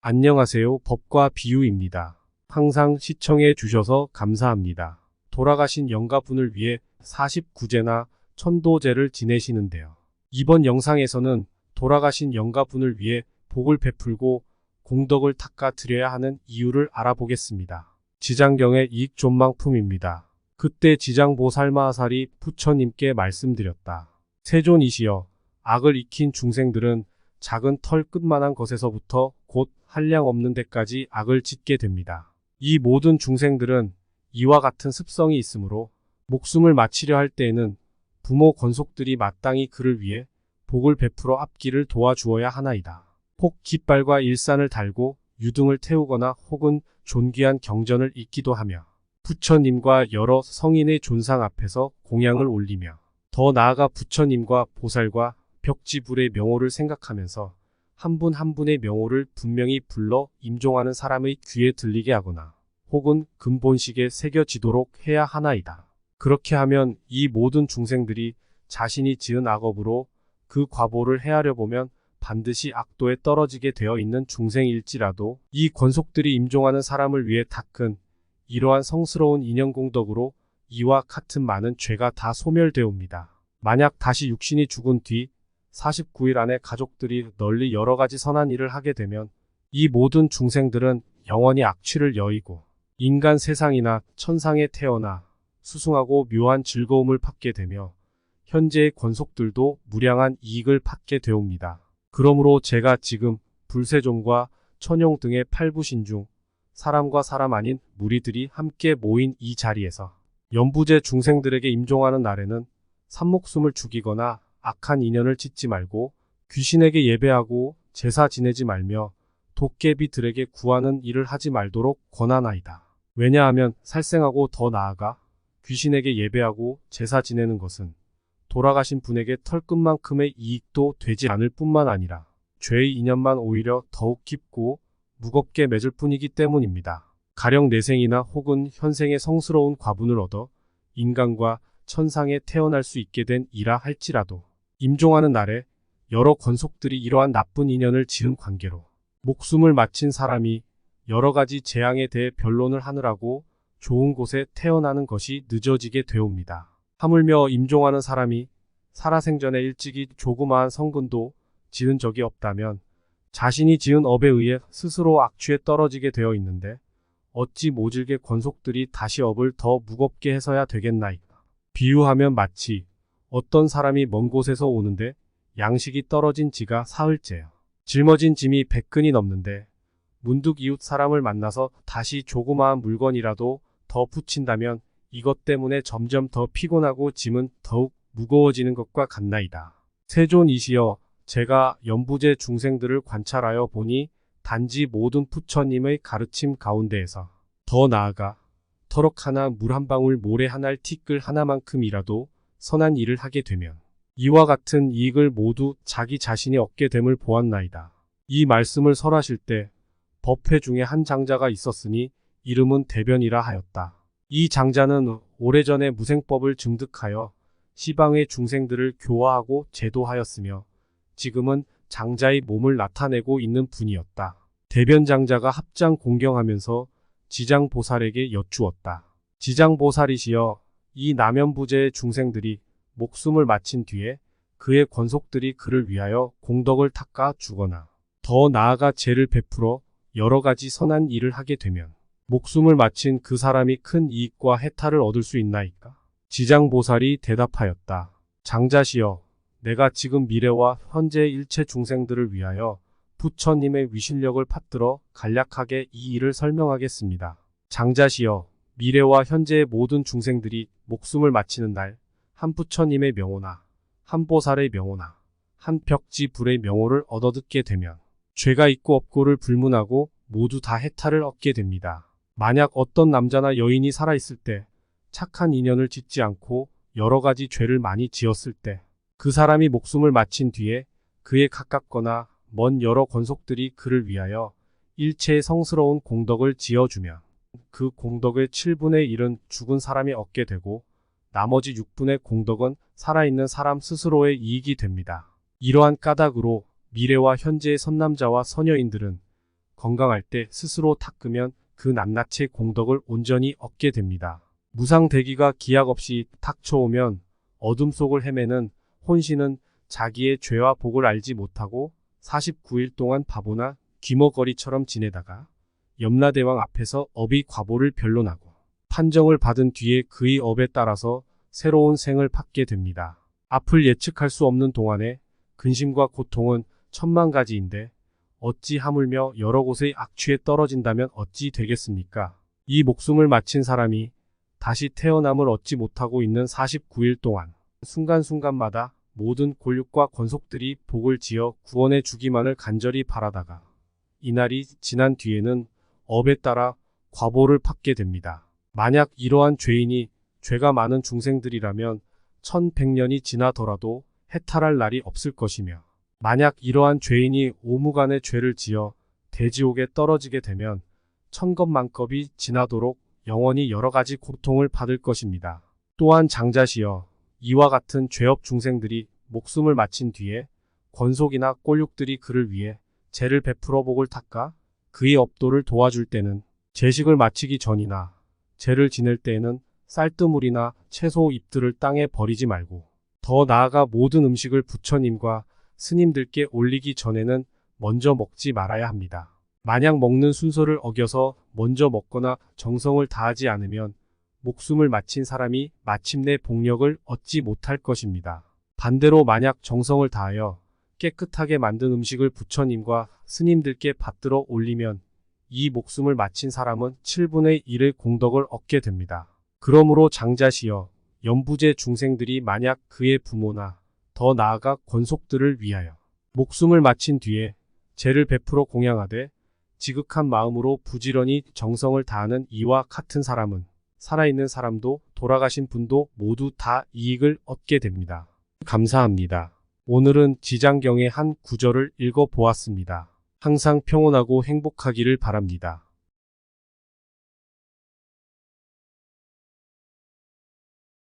안녕하세요. 법과 비유입니다. 항상 시청해 주셔서 감사합니다. 돌아가신 영가분을 위해 49제나 천도제를 지내시는데요. 이번 영상에서는 돌아가신 영가분을 위해 복을 베풀고 공덕을 닦아드려야 하는 이유를 알아보겠습니다. 지장경의 이익존망품입니다. 그때 지장보살마하살이 부처님께 말씀드렸다. 세존이시여, 악을 익힌 중생들은 작은 털 끝만한 것에서부터 곧 한량 없는 데까지 악을 짓게 됩니다. 이 모든 중생들은 이와 같은 습성이 있으므로 목숨을 마치려 할 때에는 부모 권속들이 마땅히 그를 위해 복을 베풀어 앞길을 도와주어야 하나이다. 혹 깃발과 일산을 달고 유등을 태우거나 혹은 존귀한 경전을 읽기도 하며 부처님과 여러 성인의 존상 앞에서 공양을 올리며 더 나아가 부처님과 보살과 벽지불의 명호를 생각하면서 한 분 한 분의 명호를 분명히 불러 임종하는 사람의 귀에 들리게 하거나 혹은 근본식에 새겨지도록 해야 하나이다. 그렇게 하면 이 모든 중생들이 자신이 지은 악업으로 그 과보를 헤아려 보면 반드시 악도에 떨어지게 되어 있는 중생일지라도 이 권속들이 임종하는 사람을 위해 닦은 이러한 성스러운 인연공덕으로 이와 같은 많은 죄가 다 소멸되옵니다. 만약 다시 육신이 죽은 뒤 49일 안에 가족들이 널리 여러 가지 선한 일을 하게 되면 이 모든 중생들은 영원히 악취를 여의고 인간 세상이나 천상에 태어나 수승하고 묘한 즐거움을 받게 되며 현재의 권속들도 무량한 이익을 받게 되옵니다. 그러므로 제가 지금 불세종과 천용 등의 팔부신 중 사람과 사람 아닌 무리들이 함께 모인 이 자리에서 연부제 중생들에게 임종하는 날에는 산목숨을 죽이거나 악한 인연을 짓지 말고 귀신에게 예배하고 제사 지내지 말며 도깨비들에게 구하는 일을 하지 말도록 권하나이다. 왜냐하면 살생하고 더 나아가 귀신에게 예배하고 제사 지내는 것은 돌아가신 분에게 털끝만큼의 이익도 되지 않을 뿐만 아니라 죄의 인연만 오히려 더욱 깊고 무겁게 맺을 뿐이기 때문입니다. 가령 내생이나 혹은 현생의 성스러운 과분을 얻어 인간과 천상에 태어날 수 있게 된 이라 할지라도 임종하는 날에 여러 권속들이 이러한 나쁜 인연을 지은 관계로 목숨을 마친 사람이 여러 가지 재앙에 대해 변론을 하느라고 좋은 곳에 태어나는 것이 늦어지게 되옵니다. 하물며 임종하는 사람이 살아생전에 일찍이 조그마한 성근도 지은 적이 없다면 자신이 지은 업에 의해 스스로 악취에 떨어지게 되어 있는데 어찌 모질게 권속들이 다시 업을 더 무겁게 해서야 되겠나이까. 비유하면 마치 어떤 사람이 먼 곳에서 오는데 양식이 떨어진 지가 사흘째요. 짊어진 짐이 100근이 넘는데 문득 이웃 사람을 만나서 다시 조그마한 물건이라도 더 붙인다면 이것 때문에 점점 더 피곤하고 짐은 더욱 무거워지는 것과 같나이다. 세존이시여, 제가 연부제 중생들을 관찰하여 보니 단지 모든 부처님의 가르침 가운데에서 더 나아가 터럭 하나 물 한 방울 모래 한 알 티끌 하나만큼이라도 선한 일을 하게 되면 이와 같은 이익을 모두 자기 자신이 얻게 됨을 보았나이다. 이 말씀을 설하실 때 법회 중에 한 장자가 있었으니 이름은 대변이라 하였다. 이 장자는 오래전에 무생법을 증득하여 시방의 중생들을 교화하고 제도하였으며 지금은 장자의 몸을 나타내고 있는 분이었다. 대변 장자가 합장 공경하면서 지장보살에게 여쭈었다. 지장보살이시여, 이 남연부제의 중생들이 목숨을 마친 뒤에 그의 권속들이 그를 위하여 공덕을 닦아 주거나 더 나아가 죄를 베풀어 여러 가지 선한 일을 하게 되면 목숨을 마친 그 사람이 큰 이익과 해탈을 얻을 수 있나이까? 지장보살이 대답하였다. 장자시여, 내가 지금 미래와 현재의 일체 중생들을 위하여 부처님의 위실력을 받들어 간략하게 이 일을 설명하겠습니다. 장자시여, 미래와 현재의 모든 중생들이 목숨을 마치는 날 한 부처님의 명호나 한 보살의 명호나 한 벽지불의 명호를 얻어듣게 되면 죄가 있고 없고를 불문하고 모두 다 해탈을 얻게 됩니다. 만약 어떤 남자나 여인이 살아있을 때 착한 인연을 짓지 않고 여러 가지 죄를 많이 지었을 때 그 사람이 목숨을 마친 뒤에 그에 가깝거나 먼 여러 권속들이 그를 위하여 일체의 성스러운 공덕을 지어주면 그 공덕의 7분의 1은 죽은 사람이 얻게 되고 나머지 6분의 공덕은 살아있는 사람 스스로의 이익이 됩니다. 이러한 까닭으로 미래와 현재의 선남자와 선여인들은 건강할 때 스스로 닦으면 그 낱낱의 공덕을 온전히 얻게 됩니다. 무상대기가 기약 없이 닥쳐오면 어둠 속을 헤매는 혼신은 자기의 죄와 복을 알지 못하고 49일 동안 바보나 귀머거리처럼 지내다가 염라대왕 앞에서 업의 과보를 변론하고 판정을 받은 뒤에 그의 업에 따라서 새로운 생을 받게 됩니다. 앞을 예측할 수 없는 동안에 근심과 고통은 천만 가지인데 어찌 하물며 여러 곳의 악취에 떨어진다면 어찌 되겠습니까? 이 목숨을 마친 사람이 다시 태어남을 얻지 못하고 있는 49일 동안 순간순간마다 모든 권력과 권속들이 복을 지어 구원해 주기만을 간절히 바라다가 이날이 지난 뒤에는 업에 따라 과보를 받게 됩니다. 만약 이러한 죄인이 죄가 많은 중생들이라면 1100년이 지나더라도 해탈할 날이 없을 것이며 만약 이러한 죄인이 오무간의 죄를 지어 대지옥에 떨어지게 되면 천겁만겁이 지나도록 영원히 여러 가지 고통을 받을 것입니다. 또한 장자시여 이와 같은 죄업 중생들이 목숨을 마친 뒤에 권속이나 꼴육들이 그를 위해 죄를 베풀어 복을 닦아 그의 업도를 도와줄 때는 제식을 마치기 전이나 죄를 지낼 때에는 쌀뜨물이나 채소 잎들을 땅에 버리지 말고 더 나아가 모든 음식을 부처님과 스님들께 올리기 전에는 먼저 먹지 말아야 합니다. 만약 먹는 순서를 어겨서 먼저 먹거나 정성을 다하지 않으면 목숨을 마친 사람이 마침내 복력을 얻지 못할 것입니다. 반대로 만약 정성을 다하여 깨끗하게 만든 음식을 부처님과 스님들께 받들어 올리면 이 목숨을 마친 사람은 7분의 1의 공덕을 얻게 됩니다. 그러므로 장자시여 연부제 중생들이 만약 그의 부모나 더 나아가 권속들을 위하여 목숨을 마친 뒤에 죄를 베풀어 공양하되 지극한 마음으로 부지런히 정성을 다하는 이와 같은 사람은 살아있는 사람도 돌아가신 분도 모두 다 이익을 얻게 됩니다. 감사합니다. 오늘은 지장경의 한 구절을 읽어보았습니다. 항상 평온하고 행복하기를 바랍니다.